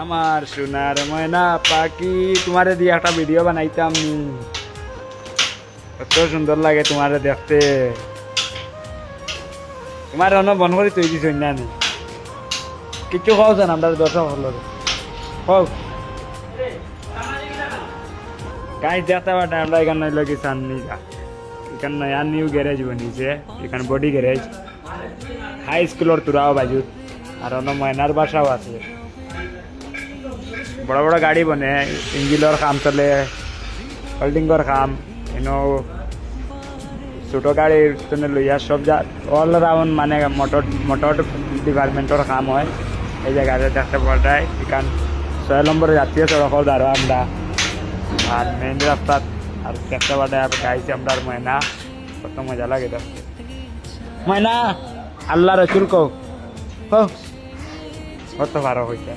আমার সোনার ময়না পাখি, তোমারে দিয়ে একটা ভিডিও বানাইতাম নি, কত সুন্দর লাগে তোমারে দেখতে। তোমার অন্য বন করে তৈরি দিছ না নি, কিছু খাওছেন আমরা দর্শক হল হোক গাছ দেখতে পারে। আমরা এখানে লোক সামনে এখানে নয়া নিউ গ্যারেজ বনিছে, এখানে বডি গ্যারেজ হাই স্কুলের তুরাও বাজুত, আর অন্য ময়নার বাসাও আছে। বড় বড় গাড়ি বনে, ইঞ্জিনের কাম চলে, হোল্ডিংর কাম, ছোট গাড়ির জন্য লইয়া সব অল রাউন্ড মানে মোটর ডিপার্টমেন্টের কাম হয় এই জায়গাতে দেখতে পাওয়া যায়। এখান 6 নম্বরে জাতীয় সড়ক দ্বারা আমরা আর মেইন রাস্তার আর দেখতে পাওয়া যায় গাইছি আমরা ময়না, কত মজা লাগে দেখতে। ময়না আল্লাহ রসুল কো কত ভালো হয়েছে।